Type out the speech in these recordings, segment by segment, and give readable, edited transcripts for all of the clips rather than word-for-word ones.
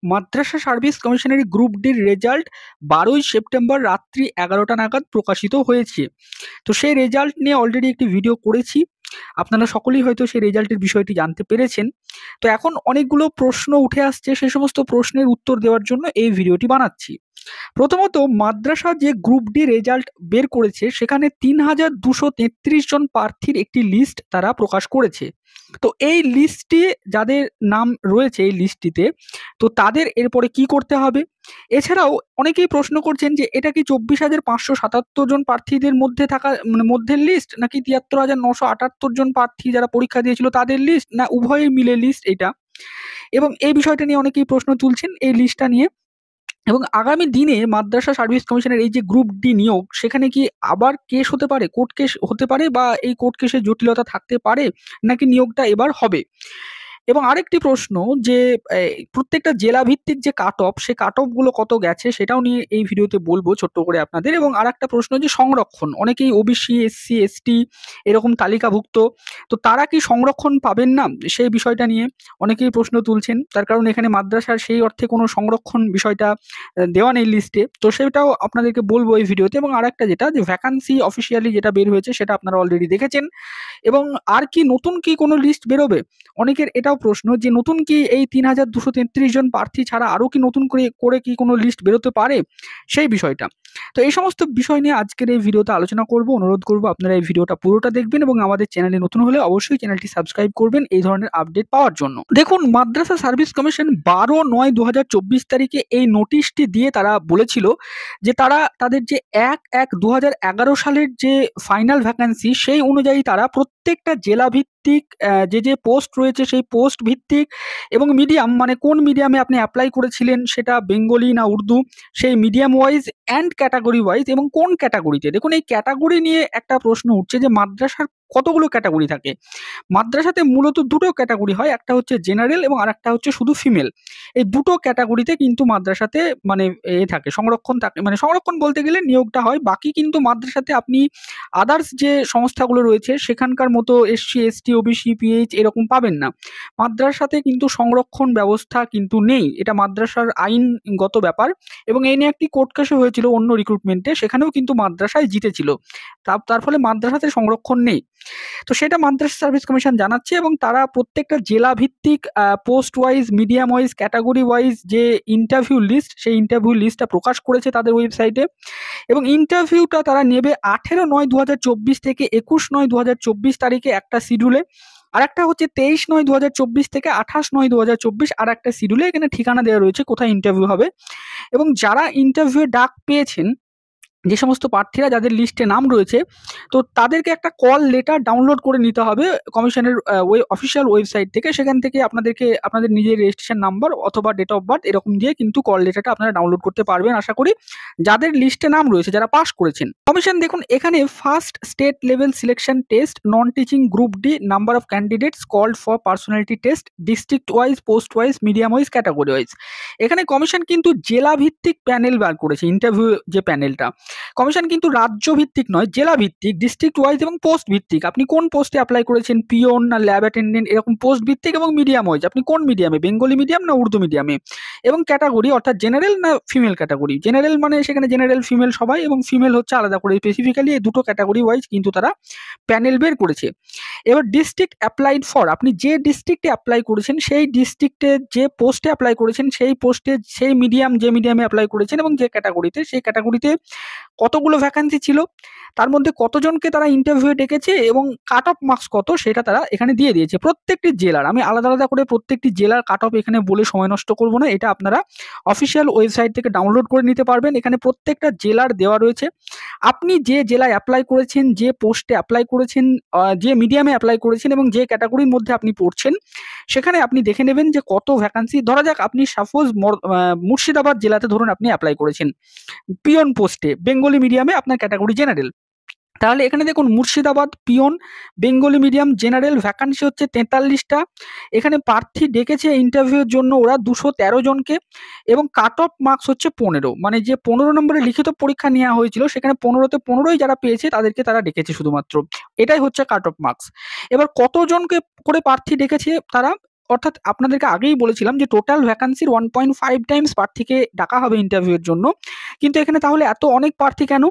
মাদ্রাসা service কমিশনের group ডির result 12ই September রাত্রি 11টা নাগাদ প্রকাশিত হয়েছে। তো সেই রেজাল্ট নিয়ে অলরেডি একটি ভিডিও করেছি, আপনারা সকলেই হয়তো সেই রেজাল্টের বিষয়টি জানতে পেরেছেন। তো এখন অনেকগুলো প্রশ্ন উঠে আসছে, সেই সমস্ত প্রশ্নের উত্তর দেওয়ার জন্য এই ভিডিওটি বানাচ্ছি। প্রথমত, মাদ্রাসা যে গ্রুপ ডি রেজাল্ট বের করেছে সেখানে 3233 জন প্রার্থীর একটি লিস্ট তারা প্রকাশ করেছে। তো এই লিস্টে যাদের নাম রয়েছে এই লিস্টটিতে, তো তাদের এরপরে কি করতে হবে? এছাড়াও অনেকেই প্রশ্ন করছেন যে এটা কি 24,577 জন প্রার্থীদের মধ্যে থাকা মধ্যের লিস্ট, নাকি 73,978 জন প্রার্থী যারা পরীক্ষা দিয়েছিল তাদের লিস্ট, না উভয়ই মিলে লিস্ট এটা? এবং এই বিষয়টা নিয়ে অনেকেই প্রশ্ন তুলছেন এই লিস্টটা নিয়ে। এবং আগামী দিনে মাদ্রাসা সার্ভিস কমিশনের এই যে গ্রুপ ডি নিয়োগ, সেখানে কি আবার কেস হতে পারে, কোর্ট কেস হতে পারে, বা এই কোর্ট কেসের জটিলতা থাকতে পারে, নাকি নিয়োগটা এবার হবে? এবং আরেকটি প্রশ্ন যে প্রত্যেকটা জেলা ভিত্তিক যে কাট অফ, সে কাট অফ গুলো কত গেছে সেটাও নিয়ে এই ভিডিওতে বলবো ছোট্ট করে আপনাদের। এবং আরেকটা প্রশ্ন যে সংরক্ষণ, অনেকেই ওবিসি, এসসি, এসটি এরকম তালিকাভুক্ত, তো তারা কি সংরক্ষণ পাবেন না, সেই বিষয়টা নিয়ে অনেকেই প্রশ্ন তুলছেন। তার কারণ এখানে মাদ্রাসার সেই অর্থে কোনো সংরক্ষণ বিষয়টা দেওয়া নেই লিস্টে, তো সেটাও আপনাদেরকে বলবো এই ভিডিওতে। এবং আরেকটা যেটা যে ভ্যাকান্সি অফিসিয়ালি যেটা বের হয়েছে সেটা আপনারা অলরেডি দেখেছেন। এবং আর কি নতুন কি কোনো লিস্ট বেরোবে, অনেকের এটাও প্রশ্ন যে নতুন কি এই 3233 জন প্রার্থী ছাড়া আরও কি নতুন করে কি কোনো লিস্ট বেরোতে পারে, সেই বিষয়টা। তো এই সমস্ত বিষয় নিয়ে আজকের এই ভিডিওতে আলোচনা করব। অনুরোধ করব আপনারা এই ভিডিওটা পুরোটা দেখবেন এবং আমাদের চ্যানেলে নতুন হলে অবশ্যই চ্যানেলটি সাবস্ক্রাইব করবেন এই ধরনের আপডেট পাওয়ার জন্য। দেখুন, মাদ্রাসা সার্ভিস কমিশন 12/9/2024 তারিখে এই নোটিশটি দিয়ে তারা বলেছিল যে তারা তাদের যে 1/1/2011 সালের যে ফাইনাল ভ্যাকান্সি সেই অনুযায়ী তারা প্রত্যেকটা জেলা ভিত্তিক যে পোস্ট রয়েছে সেই পোস্ট ভিত্তিক এবং মিডিয়াম, মানে কোন মিডিয়ামে আপনি অ্যাপ্লাই করেছিলেন, সেটা বেঙ্গলি না উর্দু, সেই medium wise and category wise, এবং কোন ক্যাটাগরিতে। দেখুন, এই ক্যাটাগরি নিয়ে একটা প্রশ্ন উঠছে যে মাদ্রাসার কতগুলো ক্যাটাগরি থাকে। মাদ্রাসাতে মূলত দুটো ক্যাটাগরি হয়, একটা হচ্ছে জেনারেল এবং আরেকটা হচ্ছে শুধু ফিমেল। এই দুটো ক্যাটাগরিতে কিন্তু মাদ্রাসাতে মানে থাকে, সংরক্ষণ থাকে, মানে সংরক্ষণ বলতে গেলে নিয়োগটা হয়। বাকি কিন্তু মাদ্রাসাতে আপনি আদার্স যে সংস্থাগুলো রয়েছে সেখানকার মতো এসসি, এসটি, ওবিসি, পিএইচ এরকম পাবেন না। মাদ্রাসাতে কিন্তু সংরক্ষণ ব্যবস্থা কিন্তু নেই, এটা মাদ্রাসার আইনগত ব্যাপার। এবং এই নিয়ে একটি কোর্ট কেসও হয়েছিল অন্য রিক্রুটমেন্টে, সেখানেও কিন্তু মাদ্রাসায় জিতেছিল। তার ফলে মাদ্রাসাতে সংরক্ষণ নেই। তো সেটা মাদ্রাসা সার্ভিস কমিশন জানাচ্ছে এবং তারা প্রত্যেকটা জেলা ভিত্তিক post wise, medium wise, category wise যে ইন্টারভিউ লিস্ট, সেই ইন্টারভিউ লিস্টটা প্রকাশ করেছে তাদের ওয়েবসাইটে। এবং ইন্টারভিউটা তারা নেবে 18/9/2024 থেকে 21/9/2024 তারিখে একটা শিডিউলে, আর একটা হচ্ছে 23/9/2024 থেকে 28/9/2024 আর একটা শিডিউলে। এখানে ঠিকানা দেওয়া রয়েছে কোথায় ইন্টারভিউ হবে। এবং যারা ইন্টারভিউ ডাক পেয়েছেন, যে সমস্ত প্রার্থীরা যাদের লিস্টে নাম রয়েছে, তো তাদেরকে একটা কল লেটার ডাউনলোড করে নিতে হবে কমিশনের অফিসিয়াল ওয়েবসাইট থেকে। সেখান থেকে আপনাদেরকে আপনাদের নিজের রেজিস্ট্রেশন নাম্বার অথবা ডেট অফ বার্থ এরকম দিয়ে কিন্তু কল লেটারটা আপনারা ডাউনলোড করতে পারবেন, আশা করি, যাদের লিস্টে নাম রয়েছে, যারা পাস করেছেন। কমিশন দেখুন এখানে first state level selection test, non teaching group D, number of candidates called for personality test, district wise, post wise, medium wise, category wise. এখানে কমিশন কিন্তু জেলা ভিত্তিক প্যানেল বার করেছে, ইন্টারভিউ যে প্যানেলটা। কমিশন কিন্তু রাজ্য ভিত্তিক নয়, জেলা ভিত্তিক, ডিস্ট্রিক্ট ওয়াইজ এবং পোস্ট ভিত্তিক। আপনি কোন পোস্টে অ্যাপ্লাই করেছেন, পিওন না ল্যাব অ্যাটেন্ডেন্ট, এরকম পোস্ট ভিত্তিক। এবং মিডিয়াম ওয়াইজ, আপনি কোন মিডিয়ামে, বেঙ্গলি মিডিয়াম না উর্দু মিডিয়ামে। এবং ক্যাটাগরি অর্থাৎ জেনারেল না ফিমেল ক্যাটাগরি। জেনারেল মানে সেখানে জেনারেল ফিমেল সবাই, এবং ফিমেল হচ্ছে আলাদা করে স্পেসিফিক্যালি। এই দুটো ক্যাটাগরি ওয়াইজ কিন্তু তারা প্যানেল বের করেছে। এবার ডিস্ট্রিক্ট অ্যাপ্লাইড ফর, আপনি যে ডিস্ট্রিক্টে অ্যাপ্লাই করেছেন সেই ডিস্ট্রিক্টে যে পোস্টে অ্যাপ্লাই করেছেন সেই পোস্টে সেই মিডিয়াম, যে মিডিয়ামে অ্যাপ্লাই করেছেন এবং যে ক্যাটাগরিতে, সেই ক্যাটাগরিতে কতগুলো ভ্যাকান্সি ছিল, তার মধ্যে কতজনকে তারা ইন্টারভিউ ডেকেছে এবং কাট অফ মার্কস কত, সেটা তারা এখানে দিয়ে দিয়েছে প্রত্যেকটি জেলার। আমি আলাদা আলাদা করে প্রত্যেকটি জেলার কাট অফ এখানে বলে সময় নষ্ট করব না, এটা আপনারা অফিসিয়াল ওয়েবসাইট থেকে ডাউনলোড করে নিতে পারবেন। এখানে প্রত্যেকটা জেলার দেওয়া রয়েছে। আপনি যে জেলায় অ্যাপ্লাই করেছেন, যে পোস্টে অ্যাপ্লাই করেছেন, যে মিডিয়ামে অ্যাপ্লাই করেছেন এবং যে ক্যাটাগরির মধ্যে আপনি পড়ছেন, সেখানে আপনি দেখে নেবেন যে কত ভ্যাকান্সি। ধরা যাক আপনি সাপোজ মুর্শিদাবাদ জেলাতে ধরুন আপনি অ্যাপ্লাই করেছেন পিয়ন পোস্টে, বেঙ্গলি মিডিয়ামে, আপনার ক্যাটাগরি জেনারেল। তাহলে এখানে দেখুন Murshidabad peon, Bengali medium, general, vacancy হচ্ছে 43টা। এখানে প্রার্থী ডেকেছে ইন্টারভিউর জন্য ওরা 213 জনকে এবং কাট অফ মার্কস হচ্ছে 15, মানে যে 15 নম্বরে লিখিত পরীক্ষা নেওয়া হয়েছিল সেখানে 15তে 15ই যারা পেয়েছে তাদেরকে তারা ডেকেছে শুধুমাত্র, এটাই হচ্ছে কাট অফ মার্কস। এবার কতজনকে করে প্রার্থী ডেকেছে তারা, অর্থাৎ আপনাদেরকে আগেই বলেছিলাম যে টোটাল ভ্যাকান্সির 1.5 টাইমস প্রার্থীকে ডাকা হবে ইন্টারভিউয়ের জন্য, কিন্তু এখানে তাহলে এত অনেক প্রার্থী কেন?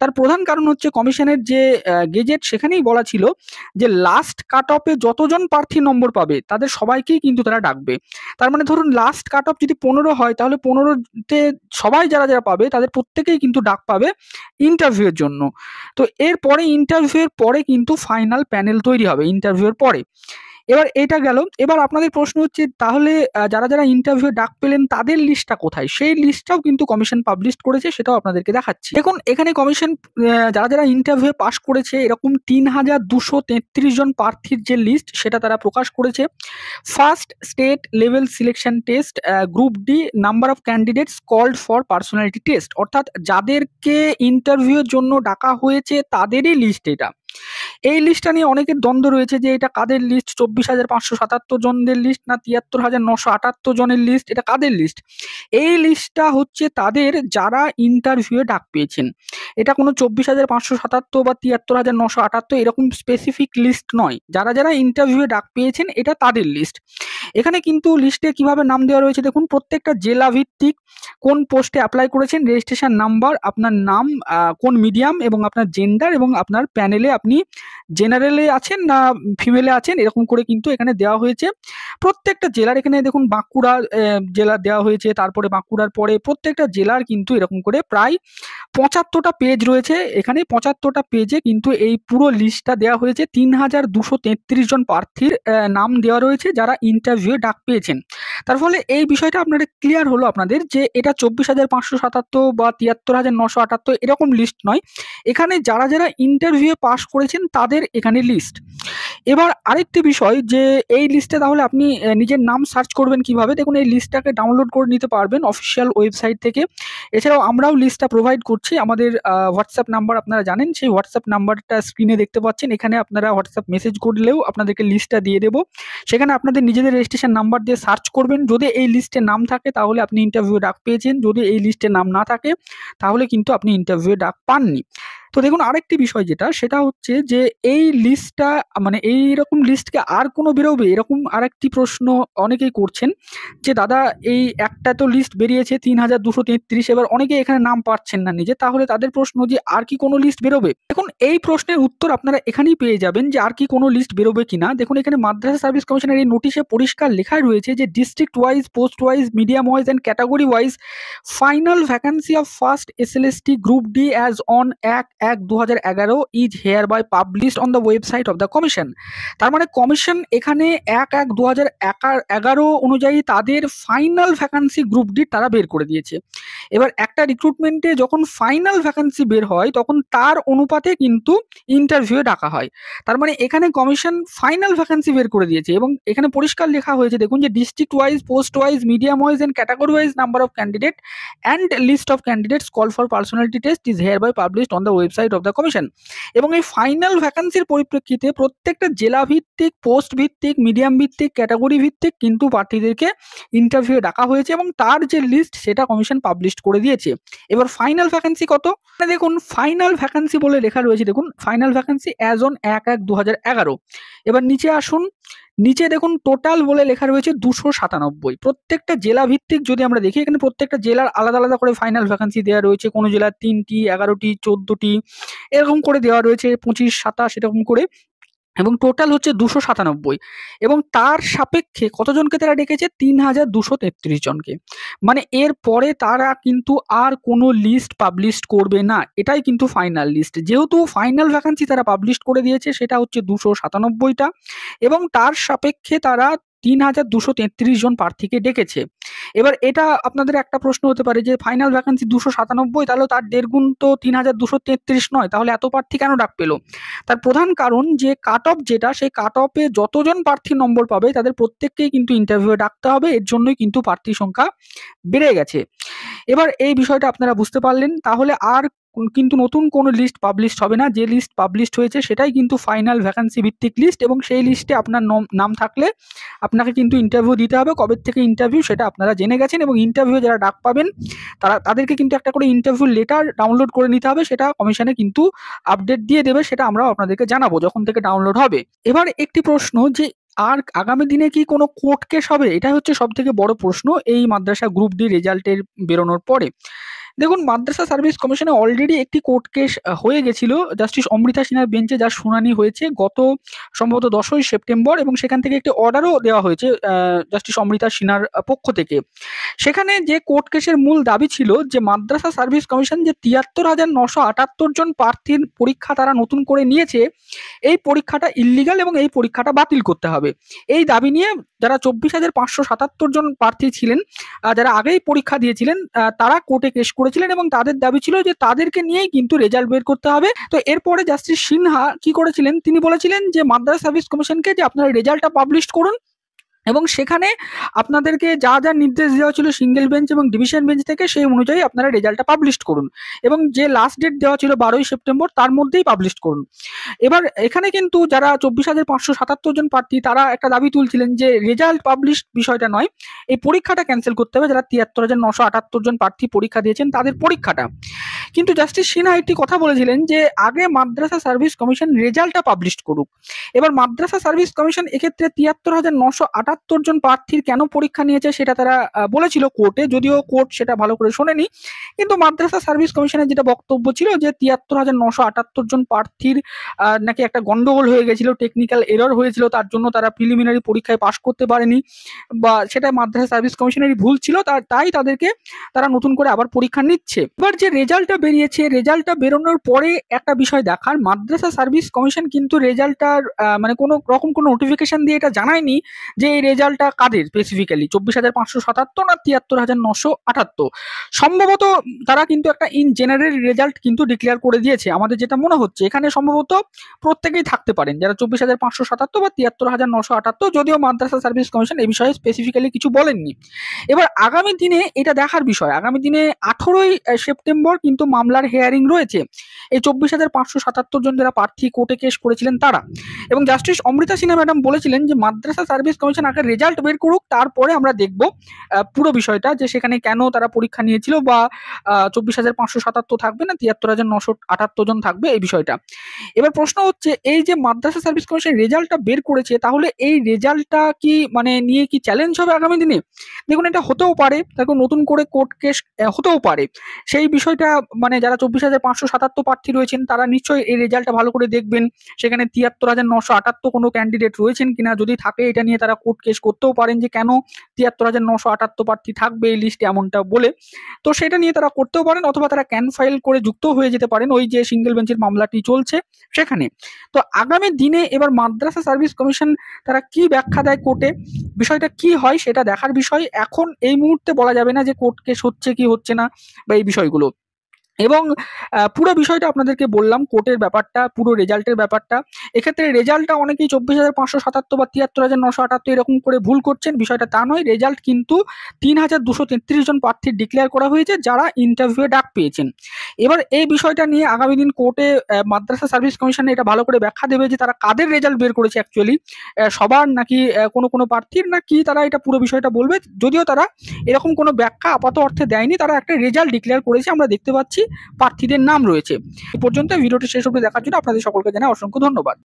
তার প্রধান কারণ হচ্ছে কমিশনের যে গেজেট সেখানেই বলা ছিল যে লাস্ট কাট অফে যতজন প্রার্থী নম্বর পাবে তাদের সবাইকেই কিন্তু তারা ডাকবে। তার মানে ধরুন লাস্ট কাট অফ যদি 15 হয় তাহলে 15তে সবাই যারা যারা পাবে তাদের প্রত্যেকেই কিন্তু ডাক পাবে ইন্টারভিউয়ের জন্য। তো এরপরে ইন্টারভিউয়ের পরে কিন্তু ফাইনাল প্যানেল তৈরি হবে ইন্টারভিউয়ের পরে। এবার এটা গেল। এবার আপনাদের প্রশ্ন হচ্ছে তাহলে যারা যারা ইন্টারভিউ ডাক পেলেন তাদের লিস্টটা কোথায়? সেই লিস্টটাও কিন্তু কমিশন পাবলিশ করেছে, সেটাও আপনাদেরকে দেখাচ্ছি। দেখুন এখানে কমিশন যারা যারা ইন্টারভিউ পাস করেছে এরকম 3233 জন প্রার্থীর যে লিস্ট সেটা তারা প্রকাশ করেছে। First state level selection test group D number of candidates called for personality test, অর্থাৎ যাদেরকে ইন্টারভিউর জন্য ডাকা হয়েছে তাদেরই লিস্ট এটা। এই লিস্টটা নিয়ে অনেকের দ্বন্দ্ব রয়েছে যে এটা কাদের লিস্ট, 24,577 জনদের লিস্ট না 73,978 জনের লিস্ট, এটা কাদের লিস্ট? এই লিস্টটা হচ্ছে তাদের যারা ইন্টারভিউয়ে ডাক পেয়েছেন। এটা কোনো 24,577 বা 73,978 এরকম স্পেসিফিক লিস্ট নয়, যারা যারা ইন্টারভিউয়ে ডাক পেয়েছেন এটা তাদের লিস্ট। এখানে কিন্তু লিস্টে কিভাবে নাম দেওয়া রয়েছে দেখুন, প্রত্যেকটা জেলা ভিত্তিক কোন পোস্টে অ্যাপ্লাই করেছেন, রেজিস্ট্রেশন নাম্বার, আপনার নাম, কোন মিডিয়াম এবং আপনার জেন্ডার এবং আপনার প্যানেলে আপনি জেনারেলে আছেন না ফিমেলে আছেন, এরকম করে কিন্তু এখানে দেওয়া হয়েছে প্রত্যেকটা জেলার। এখানে দেখুন বাঁকুড়া জেলা দেওয়া হয়েছে, তারপরে বাঁকুড়ার পরে প্রত্যেকটা জেলার কিন্তু এরকম করে প্রায় 75টা পেজ রয়েছে। এখানে 75টা পেজে কিন্তু এই পুরো লিস্টটা দেওয়া হয়েছে। 3233 জন প্রার্থীর নাম দেওয়া রয়েছে যারা ইন্টারভিউ ডাক পেয়েছেন। তার ফলে এই বিষয়টা আপনাদের ক্লিয়ার হলো আপনাদের যে এটা 24,577 বা 73,978 এরকম লিস্ট নয়, এখানে যারা যারা ইন্টারভিউ পাস করেছেন তাদের এখানে লিস্ট। এবার আরেকটি বিষয় যে এই লিস্টে তাহলে আপনি নিজের নাম সার্চ করবেন কিভাবে? দেখুন এই লিস্টটাকে ডাউনলোড করে নিতে পারবেন অফিসিয়াল ওয়েবসাইট থেকে। এছাড়াও আমরাও লিস্টটা প্রোভাইড করছি, আমাদের হোয়াটসঅ্যাপ নাম্বার আপনারা জানেন, সেই হোয়াটসঅ্যাপ নাম্বারটা স্ক্রিনে দেখতে পাচ্ছেন। এখানে আপনারা হোয়াটসঅ্যাপ মেসেজ করলেও আপনাদেরকে লিস্টটা দিয়ে দেবো। সেখানে আপনাদের নিজেদের রেজিস্ট্রেশন নাম্বার দিয়ে সার্চ করবেন, যদি এই লিস্টে নাম থাকে তাহলে আপনি ইন্টারভিউ ডাক পেয়েছেন, যদি এই লিস্টে নাম না থাকে তাহলে কিন্তু আপনি ইন্টারভিউ ডাক পাননি। তো দেখুন আরেকটি বিষয় যেটা সেটা হচ্ছে যে এই লিস্টটা মানে এইরকম লিস্টকে আর কোনো বেরোবে, এরকম আরেকটি প্রশ্ন অনেকেই করছেন যে দাদা এই একটা তো লিস্ট বেরিয়েছে 3233, এবার অনেকে এখানে নাম পাচ্ছেন না নিজে, তাহলে তাদের প্রশ্ন যে আর কি কোনো লিস্ট বেরোবে? দেখুন এই প্রশ্নের উত্তর আপনারা এখানেই পেয়ে যাবেন যে আর কি কোনো লিস্ট বেরোবে কিনা। দেখুন এখানে মাদ্রাসা সার্ভিস কমিশনের এই নোটিশে পরিষ্কার লেখা রয়েছে যে district wise, post wise, medium wise and category wise final vacancy of first SLST group D as on 1/1/2011 is hereby published on the website of the commission. তার মানে কমিশন এখানে 1/1/2011 অনুযায়ী তাদের ফাইনাল ভ্যাকান্সি গ্রুপ ডি তারা বের করে দিয়েছে। এবার একটা রিক্রুটমেন্টে যখন ফাইনাল ভ্যাকান্সি বের হয় তখন তার অনুপাতে কিন্তু ইন্টারভিউ ডাকা হয়। তার মানে এখানে কমিশন ফাইনাল ভ্যাকান্সি বের করে দিয়েছে এবং এখানে পরিষ্কার লেখা হয়েছে দেখুন যে district wise, post wise, medium wise and category wise number of candidate and list of candidates call for personality test is hereby published on the website of the commission. এবং এই ফাইনাল ভ্যাকান্সির পরিপ্রেক্ষিতে প্রত্যেকটা জেলা ভিত্তিক, post ভিত্তিক, medium ভিত্তিক, category ভিত্তিক কিন্তু প্রার্থীদেরকে ইন্টারভিউ ডাকা হয়েছে এবং তার যে লিস্ট সেটা কমিশন পাবলিশ করে দিয়েছে। এবার ফাইনাল ভ্যাকান্সি কত? দেখুন ফাইনাল ভ্যাকান্সি বলে লেখা রয়েছে, দেখুন ফাইনাল ভ্যাকান্সি অ্যাজ অন 1/1/2011। এবার নিচে আসুন, নিচে দেখুন টোটাল বলে লেখা রয়েছে 297। প্রত্যেকটা জেলা ভিত্তিক যদি আমরা দেখি এখানে প্রত্যেকটা জেলার আলাদা আলাদা করে ফাইনাল ভ্যাকান্সি দেওয়া রয়েছে, কোনো জেলার 3টি, 11টি, 14টি এরকম করে দেওয়া রয়েছে, 25, 27 এরকম করে, এবং টোটাল হচ্ছে 297 এবং তার সাপেক্ষে কতজনকে তারা ডেকেছে? 3233 জনকে। মানে এর পরে তারা কিন্তু আর কোনো লিস্ট পাবলিশ করবে না, এটাই কিন্তু ফাইনাল লিস্ট। যেহেতু ফাইনাল ভ্যাকান্সি তারা পাবলিশ করে দিয়েছে সেটা হচ্ছে 297টা এবং তার সাপেক্ষে তারা 3233 জন প্রার্থীকে ডেকেছে। এবার এটা আপনাদের একটা প্রশ্ন হতে পারে যে ফাইনাল ভ্যাকান্সি 297, তাহলে তার 1.5 গুণ তো 3233 নয়, তাহলে এত প্রার্থী কেন ডাক পেল? তার প্রধান কারণ যে কাট অফ যেটা, সেই কাট অফে যতজন প্রার্থী নম্বর পাবে তাদের প্রত্যেককেই কিন্তু ইন্টারভিউ ডাকতে হবে, এর জন্যই কিন্তু প্রার্থীর সংখ্যা বেড়ে গেছে। এবার এই বিষয়টা আপনারা বুঝতে পারলেন, তাহলে আর কিন্তু নতুন কোনো লিস্ট পাবলিশ হবে না, যে লিস্ট পাবলিশ হয়েছে সেটাই কিন্তু ফাইনাল ভ্যাকান্সি ভিত্তিক লিস্ট এবং সেই লিস্টে আপনার নাম থাকলে আপনাকে কিন্তু ইন্টারভিউ দিতে হবে। কবে থেকে ইন্টারভিউ সেটা আপনারা জেনে গেছেন এবং ইন্টারভিউ যারা ডাক পাবেন তাদেরকে কিন্তু একটা করে ইন্টারভিউ লেটার ডাউনলোড করে নিতে হবে, সেটা কমিশনে কিন্তু আপডেট দিয়ে দেবে, সেটা আমরাও আপনাদেরকে জানাবো যখন থেকে ডাউনলোড হবে। এবার একটি প্রশ্ন যে আর আগামী দিনে কি কোনো কোর্ট কেস হবে? এটাই হচ্ছে সবথেকে বড় প্রশ্ন এই মাদ্রাসা গ্রুপ ডি রেজাল্টের বেরোনোর পরে। দেখুন, মাদ্রাসা সার্ভিস কমিশনে অলরেডি একটি কোর্ট কেস হয়ে গেছিল জাস্টিস অমৃতা সিনহার বেঞ্চে, যার শুনানি হয়েছে গত সম্ভবত 10ই সেপ্টেম্বর, এবং সেখান থেকে একটি অর্ডারও দেওয়া হয়েছে জাস্টিস অমৃতা সিনহার পক্ষ থেকে। সেখানে যে কোর্ট কেসের মূল দাবি ছিল যে মাদ্রাসা সার্ভিস কমিশন যে ৭৩,৯৭৮ জন প্রার্থীর পরীক্ষা তারা নতুন করে নিয়েছে, এই পরীক্ষাটা ইল্লিগাল এবং এই পরীক্ষাটা বাতিল করতে হবে। এই দাবি নিয়ে যারা ২৪,৫৭৭ জন প্রার্থী ছিলেন, যারা আগেই পরীক্ষা দিয়েছিলেন, তারা কোর্টে কেস করেছিলেন এবং তাদের দাবি ছিল যে তাদেরকে নিয়েই কিন্তু রেজাল্ট বের করতে হবে। তো এরপরে জাস্টিস সিনহা কি করেছিলেন, তিনি বলেছিলেন যে মাদ্রাসা সার্ভিস কমিশনকে যে আপনারা রেজাল্টটা পাবলিশ করুন, এবং সেখানে আপনাদেরকে যা যা নির্দেশ দেওয়া ছিল সিঙ্গেল বেঞ্চ এবং ডিভিশন বেঞ্চ থেকে, সেই অনুযায়ী আপনারা রেজাল্টটা পাবলিশ করুন, এবং যে লাস্ট ডেট দেওয়া ছিল 12ই সেপ্টেম্বর তার মধ্যেই পাবলিশ করুন। এবার এখানে কিন্তু যারা ২৪,৫৭৭ জন প্রার্থী, তারা একটা দাবি তুলছিলেন যে রেজাল্ট পাবলিশ বিষয়টা নয়, এই পরীক্ষাটা ক্যান্সেল করতে হবে, যারা ৭৩,৯৭৮ জন প্রার্থী পরীক্ষা দিয়েছেন তাদের পরীক্ষাটা। কিন্তু জাস্টিস সিনহা একটি কথা বলেছিলেন যে আগে মাদ্রাসা সার্ভিস কমিশন রেজাল্টটা পাবলিশ করুক। এবার মাদ্রাসা সার্ভিস কমিশন এক্ষেত্রে ৭৩,৯৭৮ জন প্রার্থীর কেন পরীক্ষা নিয়েছে সেটা তারা বলেছিল কোর্টে, যদিও কোর্ট সেটা ভালো করে শোনেনি। কিন্তু মাদ্রাসা সার্ভিস কমিশনের যেটা বক্তব্য ছিল যে ৭৩,৯৭৮ জন প্রার্থীর নাকি একটা গন্ডগোল হয়ে গেছিল, টেকনিক্যাল এরর হয়েছিল, তার জন্য তারা প্রিলিমিনারি পরীক্ষায় পাশ করতে পারেনি, বা সেটা মাদ্রাসা সার্ভিস কমিশনেরই ভুল ছিল, তাই তারা নতুন করে আবার পরীক্ষা নিচ্ছে। এবার যে রেজাল্টটা বেরিয়েছে, রেজাল্টটা বেরোনোর পরে একটা বিষয় দেখার, মাদ্রাসা সার্ভিস কমিশন কিন্তু রেজাল্টটার মানে কোনো রকম কোনো নোটিফিকেশন দিয়ে এটা জানায়নি যে এই রেজাল্টটা কাদের, স্পেসিফিক্যালি ২৪,৫৭৭ না ৭৩,৯৭৮। সম্ভবত তারা কিন্তু একটা ইন জেনারেল রেজাল্ট কিন্তু ডিক্লেয়ার করে দিয়েছে। আমাদের যেটা মনে হচ্ছে এখানে সম্ভবত প্রত্যেকেই থাকতে পারেন, যারা ২৪,৫৭৭ বা ৭৩,৯৭৮, যদিও মাদ্রাসা সার্ভিস কমিশন এই বিষয়ে স্পেসিফিক্যালি কিছু বলেননি। এবার আগামী দিনে এটা দেখার বিষয়, আগামী দিনে 18ই সেপ্টেম্বর কিন্তু মামলার হেয়ারিং রয়েছে এই ২৪,৫৭৭ জন যারা প্রার্থী কোর্টে কেস করেছিলেন তারা। এবং জাস্টিস অমৃতা সিনহা ম্যাডাম বলেছিলেন যে মাদ্রাসা সার্ভিস কমিশন আগে রেজাল্ট বের করুক, তারপরে আমরা দেখব পুরো বিষয়টা, যে সেখানে কেন তারা পরীক্ষা নিয়েছিল, বা ২৪,৫৭৭ থাকবে না ৭৩,৯৭৮ জন থাকবে, এই বিষয়টা। এবার প্রশ্ন হচ্ছে, এই যে মাদ্রাসা সার্ভিস কমিশন রেজাল্টটা বের করেছে, তাহলে এই রেজাল্টটা কি মানে নিয়ে কি চ্যালেঞ্জ হবে আগামী দিনে? দেখুন, এটা হতেও পারে, তারপর নতুন করে কোর্ট কেস হতেও পারে। সেই বিষয়টা মানে যারা ২৪,৫৭৭ প্রার্থী রয়েছেন তারা নিশ্চয়ই এই রেজাল্টটা ভালো করে দেখবেন, সেখানে ৭৩,৯৭৮ কোনো ক্যান্ডিডেট রয়েছেন কিনা, যদি থাকে এটা নিয়ে তারা কোর্ট কেস করতেও পারেন যে কেন ৭৩,৯৭৮ প্রার্থী থাকবে এই লিস্টে, এমনটা বলে। তো সেটা নিয়ে তারা করতেও পারেন, অথবা তারা ক্যান ফাইল করে যুক্ত হয়ে যেতে পারেন ওই যে সিঙ্গেল বেঞ্চের মামলাটি চলছে সেখানে। তো আগামী দিনে এবার মাদ্রাসা সার্ভিস কমিশন তারা কি ব্যাখ্যা দেয় কোর্টে, বিষয়টা কি হয় সেটা দেখার বিষয়। এখন এই মুহূর্তে বলা যাবে না যে কোর্ট কেস হচ্ছে কি হচ্ছে না, বা এই বিষয়গুলো। এবং পুরো বিষয়টা আপনাদেরকে বললাম, কোর্টের ব্যাপারটা, পুরো রেজাল্টের ব্যাপারটা। এক্ষেত্রে রেজাল্টটা অনেকেই ২৪,৫৭৭ বা ৭৩,৯৭৮ এরকম করে ভুল করছেন, বিষয়টা তা নয়। রেজাল্ট কিন্তু ৩,২৩৩ জন প্রার্থীর ডিক্লেয়ার করা হয়েছে যারা ইন্টারভিউয়ে ডাক পেয়েছেন। এবার এই বিষয়টা নিয়ে আগামী দিন কোর্টে মাদ্রাসা সার্ভিস কমিশন এটা ভালো করে ব্যাখ্যা দেবে যে তারা কাদের রেজাল্ট বের করেছে অ্যাকচুয়ালি, সবার নাকি কোনো প্রার্থীর, নাকি তারা এটা পুরো বিষয়টা বলবে। যদিও তারা এরকম কোনো ব্যাখ্যা আপাত অর্থে দেয়নি, তারা একটা রেজাল্ট ডিক্লেয়ার করেছে, আমরা দেখতে পাচ্ছি প্রার্থীদের নাম রয়েছে। এই পর্যন্ত ভিডিওটি শেষ অবধি দেখার জন্য আপনাদের সকলকে জানাই অসংখ্য ধন্যবাদ।